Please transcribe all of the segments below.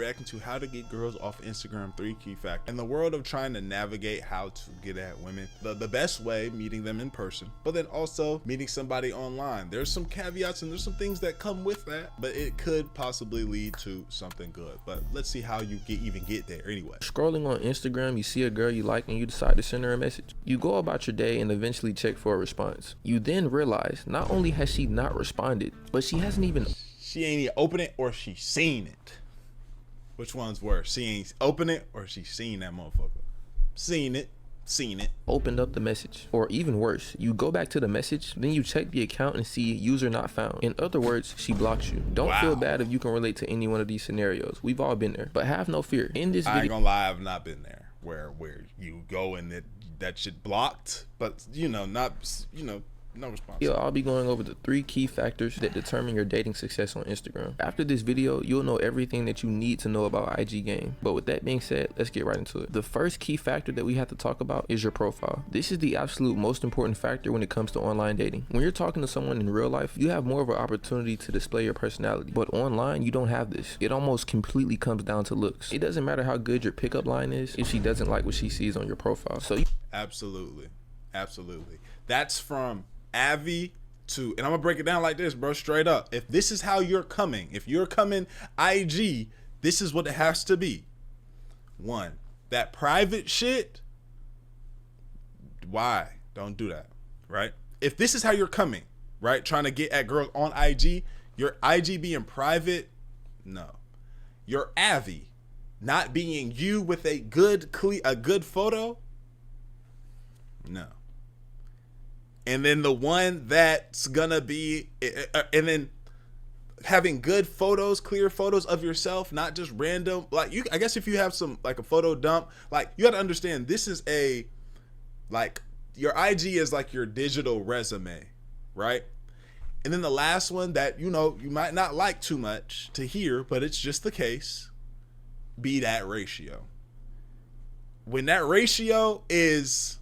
reacting to how to get girls off Instagram, 3 key factors. In the world of trying to navigate how to get at women, the best way, meeting them in person, but then also meeting somebody online. There's some caveats and there's some things that come with that, but it could possibly lead to something good. But let's see how you even get there anyway. Scrolling on Instagram, you see a girl you like and you decide to send her a message. You go about your day and eventually check for a response. You then realize not only has she not responded, but she hasn't even... She ain't even open it or she seen it. Which one's worse? She ain't open it or she seen that motherfucker? Seen it. Opened up the message. Or even worse, you go back to the message, then you check the account and see user not found. In other words, she blocked you. Don't feel bad if you can relate to any one of these scenarios. We've all been there. But have no fear. In this video, I ain't gonna lie, I've not been there. Where you go and that shit blocked, but no response. I'll be going over the 3 key factors that determine your dating success on Instagram. After this video, you'll know everything that you need to know about IG game. But with that being said, let's get right into it. The first key factor that we have to talk about is your profile. This is the absolute most important factor when it comes to online dating. When you're talking to someone in real life, you have more of an opportunity to display your personality. But online, you don't have this. It almost completely comes down to looks. It doesn't matter how good your pickup line is if she doesn't like what she sees on your profile. So absolutely. That's from Avi to, and I'm gonna break it down like this, bro, straight up. If this is how you're coming, if you're coming IG, this is what it has to be. 1, that private shit, why? Don't do that, right? If this is how you're coming, right, trying to get at girls on IG, your IG being private, no. Your Avi not being you with a good photo, no. And then the one that's gonna be, and then having good photos, clear photos of yourself, not just random. Like I guess if you have some, like a photo dump, like you gotta understand this is like your IG is like your digital resume, right? And then the last one that, you might not like too much to hear, but it's just the case, be that ratio. When that ratio is...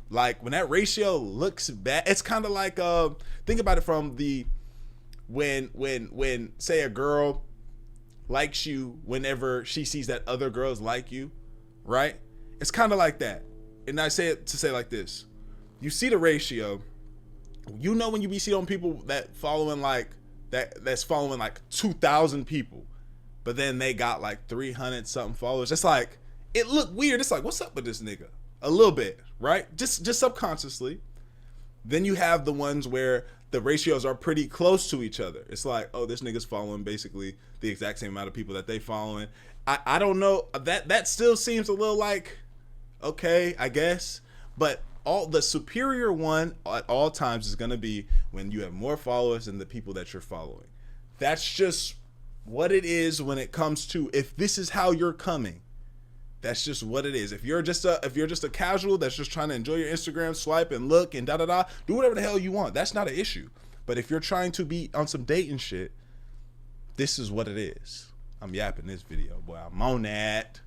Like when that ratio looks bad, it's kind of like think about it from the when say a girl likes you whenever she sees that other girls like you, right? It's kind of like that. And I say it to say like this: you see the ratio, when you be seeing on people that following like that's following like 2,000 people, but then they got like 300 something followers. It's like it look weird. It's like, what's up with this nigga? A little bit, right? Just subconsciously. Then you have the ones where the ratios are pretty close to each other. It's like, oh, this nigga's following basically the exact same amount of people that they following. I don't know, that still seems a little like, okay, I guess. But the superior one at all times is gonna be when you have more followers than the people that you're following. That's just what it is when it comes to, if this is how you're coming. That's just what it is. If you're just a casual that's just trying to enjoy your Instagram, swipe and look and do whatever the hell you want. That's not an issue. But if you're trying to be on some dating shit, this is what it is. I'm yapping this video, boy. I'm on that.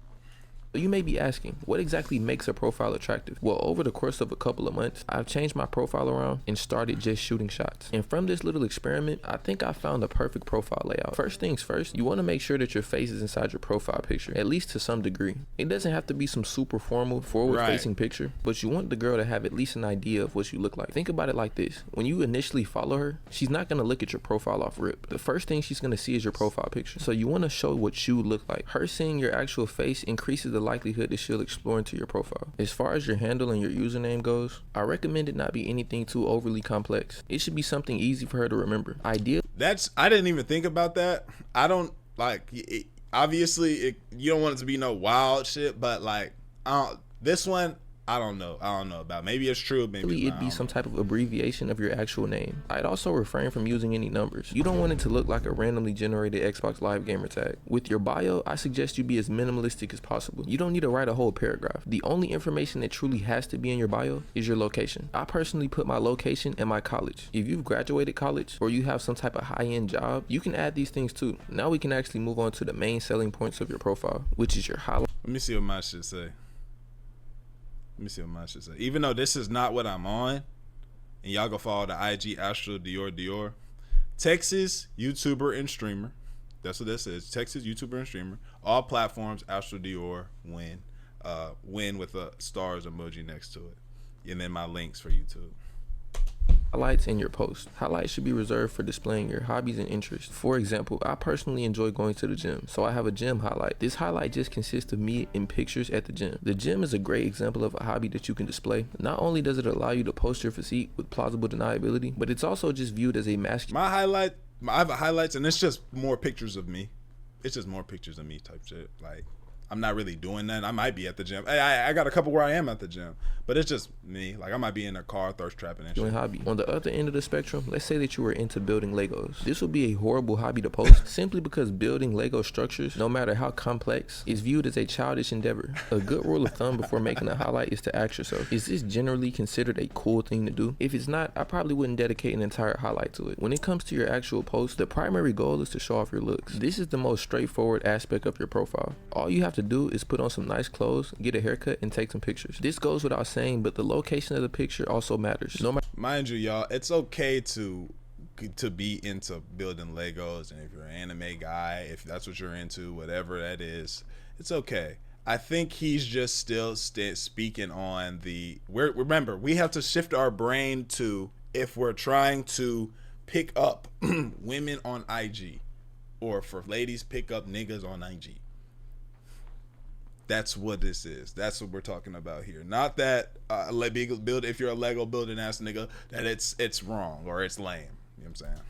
You may be asking, what exactly makes a profile attractive? Well, over the course of a couple of months, I've changed my profile around and started just shooting shots. And from this little experiment, I think I found the perfect profile layout. First things first, you want to make sure that your face is inside your profile picture, at least to some degree. It doesn't have to be some super formal, forward-facing picture, but you want the girl to have at least an idea of what you look like. Think about it like this. When you initially follow her, she's not going to look at your profile off rip. The first thing she's going to see is your profile picture. So you want to show what you look like. Her seeing your actual face increases the likelihood that she'll explore into your profile. As far as your handle and your username goes, I recommend it not be anything too overly complex. It should be something easy for her to remember. I didn't even think about that. I don't like it, obviously you don't want it to be no wild shit, but like this one I don't know about. Maybe it's true, maybe it'd be some type of abbreviation of your actual name. I'd also refrain from using any numbers. You don't want it to look like a randomly generated Xbox Live gamer tag. With your bio, I suggest you be as minimalistic as possible. You don't need to write a whole paragraph. The only information that truly has to be in your bio is your location. I personally put my location and my college. If you've graduated college or you have some type of high-end job, you can add these things too. Now we can actually move on to the main selling points of your profile, which is your highlight. Let me see what my shit say. Even though this is not what I'm on, and y'all go follow the IG Astral Dior. Texas YouTuber and streamer. That's what this is. Texas YouTuber and streamer. All platforms. Astral Dior. Win. Win with a stars emoji next to it. And then my links for YouTube. Highlights in your post. Highlights should be reserved for displaying your hobbies and interests. For example, I personally enjoy going to the gym, so I have a gym highlight. This highlight just consists of me in pictures at the gym. The gym is a great example of a hobby that you can display. Not only does it allow you to post your physique with plausible deniability, but it's also just viewed as a masculine. I have a highlights, and it's just more pictures of me. It's just more pictures of me type shit. Like, I'm not really doing that. I might be at the gym. I got a couple where I am at the gym, but it's just me. Like, I might be in a car thirst trapping and shit. Hobby. On the other end of the spectrum, let's say that you were into building Legos. This would be a horrible hobby to post simply because building Lego structures, no matter how complex, is viewed as a childish endeavor. A good rule of thumb before making a highlight is to ask yourself, is this generally considered a cool thing to do? If it's not, I probably wouldn't dedicate an entire highlight to it. When it comes to your actual post, the primary goal is to show off your looks. This is the most straightforward aspect of your profile. All you have to do is put on some nice clothes, get a haircut, and take some pictures. This goes without saying, but the location of the picture also matters. Mind you, y'all, it's okay to be into building Legos, and if you're an anime guy, if that's what you're into, whatever that is, it's okay. I think he's just still speaking on remember, we have to shift our brain to, if we're trying to pick up women on IG, or for ladies, pick up niggas on IG. That's what this is. That's what we're talking about here. Not that if you're a Lego building ass nigga, that it's wrong or it's lame. You know what I'm saying?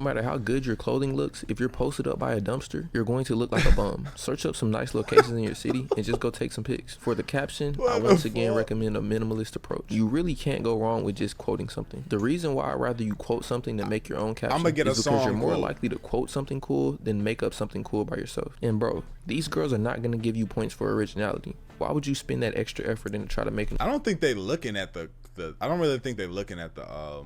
No matter how good your clothing looks, if you're posted up by a dumpster, you're going to look like a bum. Search up some nice locations in your city and just go take some pics. For the caption, I once again recommend a minimalist approach. You really can't go wrong with just quoting something. The reason why I'd rather you quote something than make your own caption is because you're more likely to quote something cool than make up something cool by yourself. And bro, these girls are not going to give you points for originality. Why would you spend that extra effort in to try to make I don't think they're looking at I don't really think they're looking at the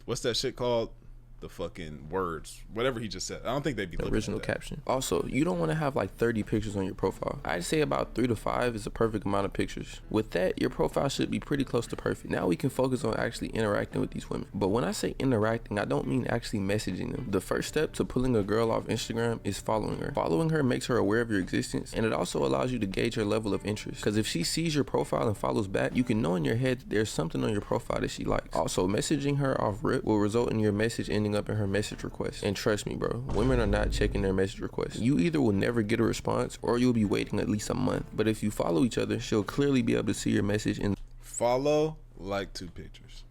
what's that shit called? The fucking words, whatever he just said. I don't think they'd be looking original at that. Caption. Also, you don't want to have like 30 pictures on your profile. I'd say about 3 to 5 is a perfect amount of pictures. With that, your profile should be pretty close to perfect. Now we can focus on actually interacting with these women. But when I say interacting, I don't mean actually messaging them. The first step to pulling a girl off Instagram is following her. Following her makes her aware of your existence, and it also allows you to gauge her level of interest. Because if she sees your profile and follows back, you can know in your head that there's something on your profile that she likes. Also, messaging her off rip will result in your message ending up in her message request. And trust me, bro, women are not checking their message requests. You either will never get a response or you'll be waiting at least a month. But if you follow each other, she'll clearly be able to see your message in follow, like 2 pictures.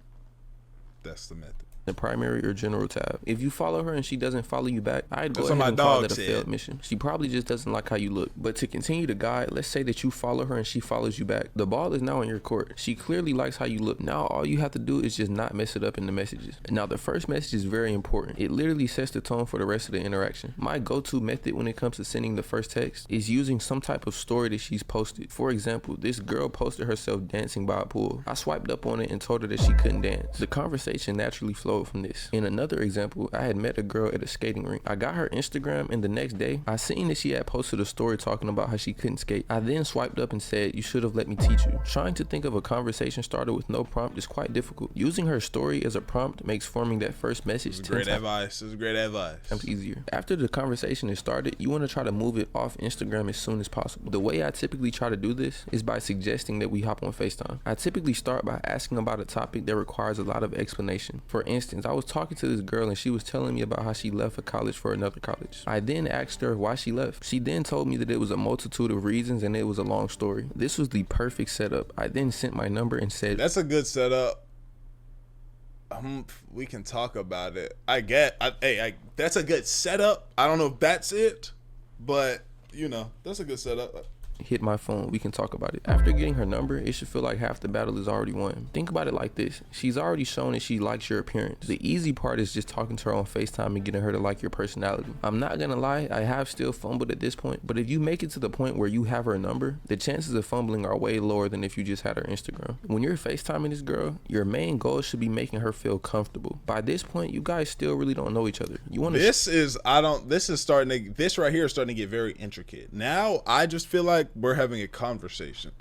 That's the method. The primary or general tab. If you follow her and she doesn't follow you back, I'd go ahead and call that a failed mission. She probably just doesn't like how you look. But to continue the guide, let's say that you follow her and she follows you back. The ball is now in your court. She clearly likes how you look. Now all you have to do is just not mess it up in the messages. Now the first message is very important. It literally sets the tone for the rest of the interaction. My go-to method when it comes to sending the first text is using some type of story that she's posted. For example, this girl posted herself dancing by a pool. I swiped up on it and told her that she couldn't dance. The conversation naturally flowed from this. In another example, I had met a girl at a skating rink. I got her Instagram, and the next day, I seen that she had posted a story talking about how she couldn't skate. I then swiped up and said, "You should have let me teach you." Trying to think of a conversation starter with no prompt is quite difficult. Using her story as a prompt makes forming that first message great advice. This is great advice. Times easier. After the conversation is started, you want to try to move it off Instagram as soon as possible. The way I typically try to do this is by suggesting that we hop on FaceTime. I typically start by asking about a topic that requires a lot of explanation. For instance, I was talking to this girl and she was telling me about how she left a college for another college. I then asked her why she left. She then told me that it was a multitude of reasons and it was a long story. This was the perfect setup. I then sent my number and said, "That's a good setup. We can talk about it. That's a good setup. I don't know if that's it, but that's a good setup." Hit my phone, we can talk about it. After getting her number, it should feel like half the battle is already won. Think about it like this. She's already shown that she likes your appearance. The easy part is just talking to her on FaceTime and getting her to like your personality. I'm not gonna lie, I have still fumbled at this point, but if you make it to the point where you have her number, the chances of fumbling are way lower than if you just had her Instagram. When you're FaceTiming this girl, your main goal should be making her feel comfortable. By this point, you guys still really don't know each other. This right here is starting to get very intricate. Now I just feel like we're having a conversation,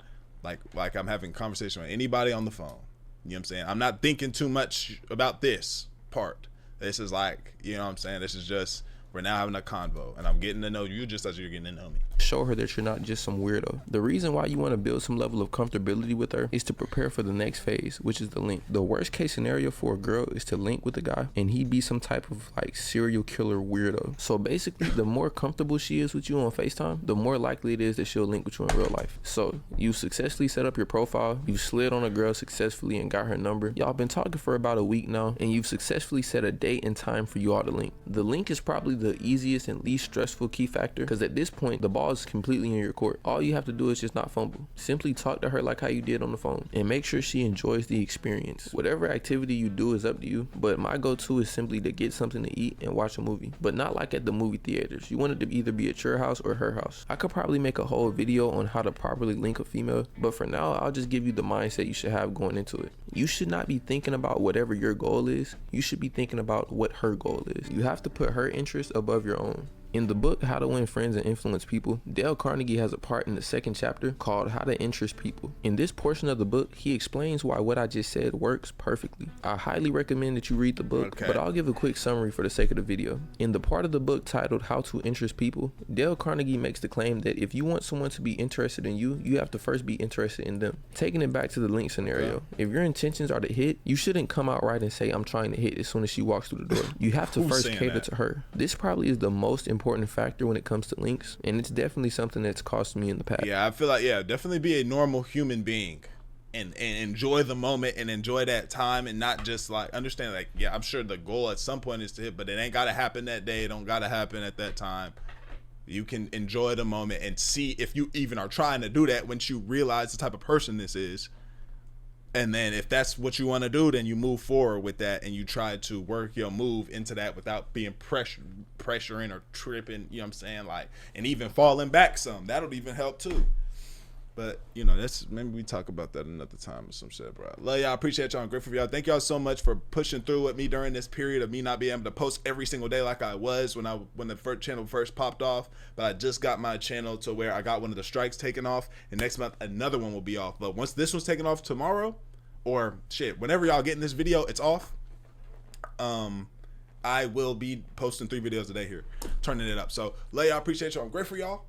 like I'm having a conversation with anybody on the phone. You know what I'm saying? I'm not thinking too much about this part. This is like, you know what I'm saying? This is just, we're now having a convo, and I'm getting to know you just as you're getting to know me. Show her that you're not just some weirdo. The reason why you want to build some level of comfortability with her is to prepare for the next phase, which is the link. The worst case scenario for a girl is to link with a guy and he be some type of like serial killer weirdo. So basically, the more comfortable she is with you on FaceTime, the more likely it is that she'll link with you in real life. So you successfully set up your profile, you slid on a girl successfully and got her number. Y'all been talking for about a week now, and you've successfully set a date and time for you all to link. The link is probably the easiest and least stressful key factor, because at this point the ball is completely in your court. All you have to do is just not fumble. Simply talk to her like how you did on the phone, and make sure she enjoys the experience. Whatever activity you do is up to you, but my go-to is simply to get something to eat and watch a movie, but not like at the movie theaters. You want it to either be at your house or her house. I could probably make a whole video on how to properly link a female, but for now I'll just give you the mindset you should have going into it. You should not be thinking about whatever your goal is. You should be thinking about what her goal is. You have to put her interest above your own. In the book, How to Win Friends and Influence People, Dale Carnegie has a part in the second chapter called How to Interest People. In this portion of the book, he explains why what I just said works perfectly. I highly recommend that you read the book, but I'll give a quick summary for the sake of the video. In the part of the book titled How to Interest People, Dale Carnegie makes the claim that if you want someone to be interested in you, you have to first be interested in them. Taking it back to the link scenario, if your intentions are to hit, you shouldn't come out right and say, I'm trying to hit as soon as she walks through the door. You have to first cater to her. This probably is the most important factor when it comes to links, and it's definitely something that's cost me in the past. Yeah, I feel like, yeah, definitely be a normal human being and enjoy the moment and enjoy that time, and not just like understand, like, yeah, I'm sure the goal at some point is to hit, but it ain't gotta happen that day. It don't gotta happen at that time. You can enjoy the moment and see if you even are trying to do that once you realize the type of person this is. And then if that's what you want to do, then you move forward with that, and you try to work your move into that without being pressuring or tripping, you know what I'm saying? Like, and even falling back some. That'll even help too. But, you know, that's, maybe we talk about that another time or some shit, bro. Love y'all. Appreciate y'all. I'm grateful for y'all. Thank y'all so much for pushing through with me during this period of me not being able to post every single day like I was when the first channel first popped off. But I just got my channel to where I got one of the strikes taken off, and next month another one will be off. But once this one's taken off tomorrow, or shit, whenever y'all getting this video, it's off. I will be posting 3 videos a day here, turning it up. So, love y'all. Appreciate y'all. I'm grateful for y'all.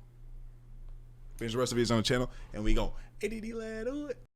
Finish the rest of videos on the channel, and we go ADD lad.